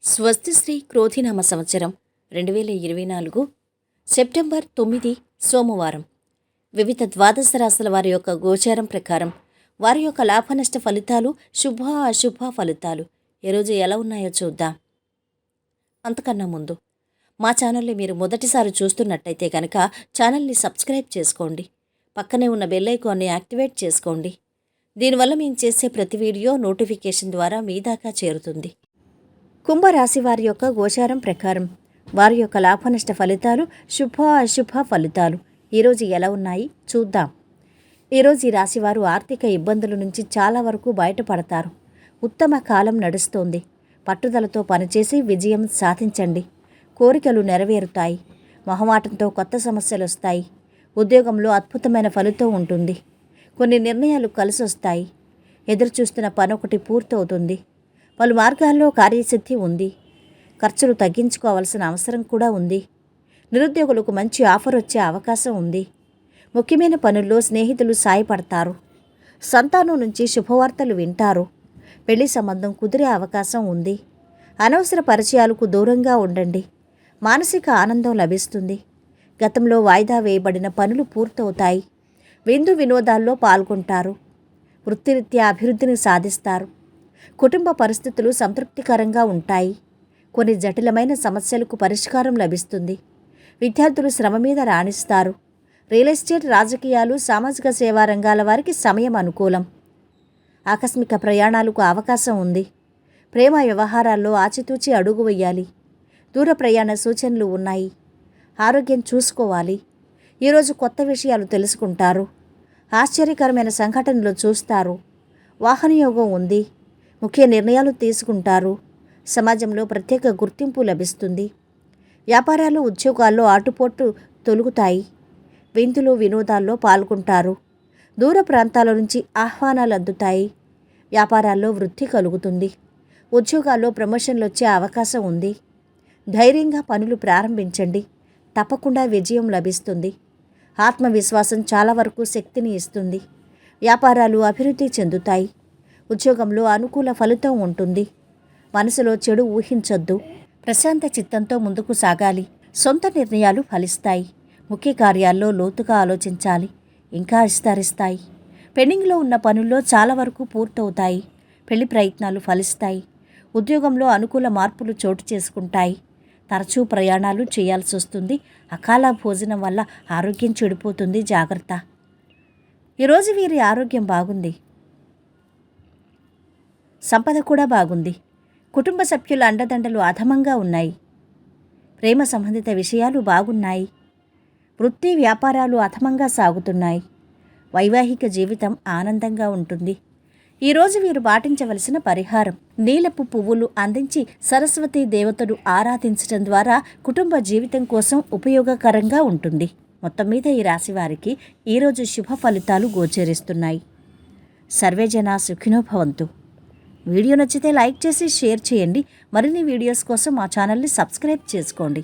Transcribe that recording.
స్వస్తి శ్రీ క్రోధినామ సంవత్సరం 2024 సెప్టెంబర్ 9 సోమవారం. వివిధ ద్వాదశ రాశుల వారి యొక్క గోచారం ప్రకారం వారి యొక్క లాభనష్ట ఫలితాలు, శుభ అశుభ ఫలితాలు ఈరోజు ఎలా ఉన్నాయో చూద్దాం. అంతకన్నా ముందు మా ఛానల్ని మీరు మొదటిసారి చూస్తున్నట్టయితే కనుక ఛానల్ని సబ్స్క్రైబ్ చేసుకోండి. పక్కనే ఉన్న బెల్ ఐకాన్ని యాక్టివేట్ చేసుకోండి. దీనివల్ల మేము చేసే ప్రతి వీడియో నోటిఫికేషన్ ద్వారా మీ దాకా చేరుతుంది. కుంభరాశి వారి యొక్క గోచారం ప్రకారం వారి యొక్క లాభనష్ట ఫలితాలు, శుభ అశుభ ఫలితాలు ఈరోజు ఎలా ఉన్నాయి చూద్దాం. ఈరోజు ఈ రాశివారు ఆర్థిక ఇబ్బందుల నుంచి చాలా వరకు బయటపడతారు. ఉత్తమ కాలం నడుస్తోంది. పట్టుదలతో పనిచేసి విజయం సాధించండి. కోరికలు నెరవేరుతాయి. మొహమాటంతో కొత్త సమస్యలు వస్తాయి. ఉద్యోగంలో అద్భుతమైన ఫలితం ఉంటుంది. కొన్ని నిర్ణయాలు కలిసొస్తాయి. ఎదురుచూస్తున్న పనొకటి పూర్తవుతుంది. పలు మార్గాల్లో కార్యసిద్ధి ఉంది. ఖర్చులు తగ్గించుకోవాల్సిన అవసరం కూడా ఉంది. నిరుద్యోగులకు మంచి ఆఫర్ వచ్చే అవకాశం ఉంది. ముఖ్యమైన పనుల్లో స్నేహితులు సాయపడతారు. సంతానం నుంచి శుభవార్తలు వింటారు. పెళ్లి సంబంధం కుదిరే అవకాశం ఉంది. అనవసర పరిచయాలకు దూరంగా ఉండండి. మానసిక ఆనందం లభిస్తుంది. గతంలో వాయిదా వేయబడిన పనులు పూర్తవుతాయి. విందు వినోదాల్లో పాల్గొంటారు. వృత్తిరీత్యా అభివృద్ధిని సాధిస్తారు. కుటుంబ పరిస్థితులు సంతృప్తికరంగా ఉంటాయి. కొన్ని జటిలమైన సమస్యలకు పరిష్కారం లభిస్తుంది. విద్యార్థులు శ్రమ మీద రాణిస్తారు. రియల్ ఎస్టేట్, రాజకీయాలు, సామాజిక సేవా రంగాల వారికి సమయం అనుకూలం. ఆకస్మిక ప్రయాణాలకు అవకాశం ఉంది. ప్రేమ వ్యవహారాల్లో ఆచితూచి అడుగు వేయాలి. దూర ప్రయాణ సూచనలు ఉన్నాయి. ఆరోగ్యం చూసుకోవాలి. ఈరోజు కొత్త విషయాలు తెలుసుకుంటారు. ఆశ్చర్యకరమైన సంఘటనలు చూస్తారు. వాహనయోగం ఉంది. ముఖ్య నిర్ణయాలు తీసుకుంటారు. సమాజంలో ప్రత్యేక గుర్తింపు లభిస్తుంది. వ్యాపారాలు, ఉద్యోగాల్లో ఆటుపోట్లు తొలుగుతాయి. విందులు వినోదాల్లో పాల్గొంటారు. దూర ప్రాంతాల నుంచి ఆహ్వానాలు అందుతాయి. వ్యాపారాల్లో వృద్ధి కలుగుతుంది. ఉద్యోగాల్లో ప్రమోషన్లు వచ్చే అవకాశం ఉంది. ధైర్యంగా పనులు ప్రారంభించండి. తప్పకుండా విజయం లభిస్తుంది. ఆత్మవిశ్వాసం చాలా వరకు శక్తిని ఇస్తుంది. వ్యాపారాలు అభివృద్ధి చెందుతాయి. ఉద్యోగంలో అనుకూల ఫలితం ఉంటుంది. మనసులో చెడు ఊహించొద్దు. ప్రశాంత చిత్తంతో ముందుకు సాగాలి. సొంత నిర్ణయాలు ఫలిస్తాయి. ముఖ్య కార్యాల్లో లోతుగా ఆలోచించాలి. ఇంకా విస్తరిస్తాయి. పెండింగ్లో ఉన్న పనుల్లో చాలా వరకు పూర్తవుతాయి. పెళ్లి ప్రయత్నాలు ఫలిస్తాయి. ఉద్యోగంలో అనుకూల మార్పులు చోటు చేసుకుంటాయి. తరచూ ప్రయాణాలు చేయాల్సి వస్తుంది. అకాల భోజనం వల్ల ఆరోగ్యం చెడిపోతుంది. జాగ్రత్త. ఈరోజు వీరి ఆరోగ్యం బాగుంది. సంపద కూడా బాగుంది. కుటుంబ సభ్యుల అండదండలు అధమంగా ఉన్నాయి. ప్రేమ సంబంధిత విషయాలు బాగున్నాయి. వృత్తి వ్యాపారాలు అధమంగా సాగుతున్నాయి. వైవాహిక జీవితం ఆనందంగా ఉంటుంది. ఈరోజు వీరు పాటించవలసిన పరిహారం: నీలపు పువ్వులు అందించి సరస్వతీ దేవతను ఆరాధించడం ద్వారా కుటుంబ జీవితం కోసం ఉపయోగకరంగా ఉంటుంది. మొత్తం మీద ఈ రాశి వారికి ఈరోజు శుభ ఫలితాలు గోచరిస్తున్నాయి. సర్వేజన సుఖినో భవంతు. వీడియో నచ్చితే లైక్ చేసి షేర్ చేయండి. మరిన్ని వీడియోస్ కోసం మా ఛానల్ని సబ్స్క్రైబ్ చేసుకోండి.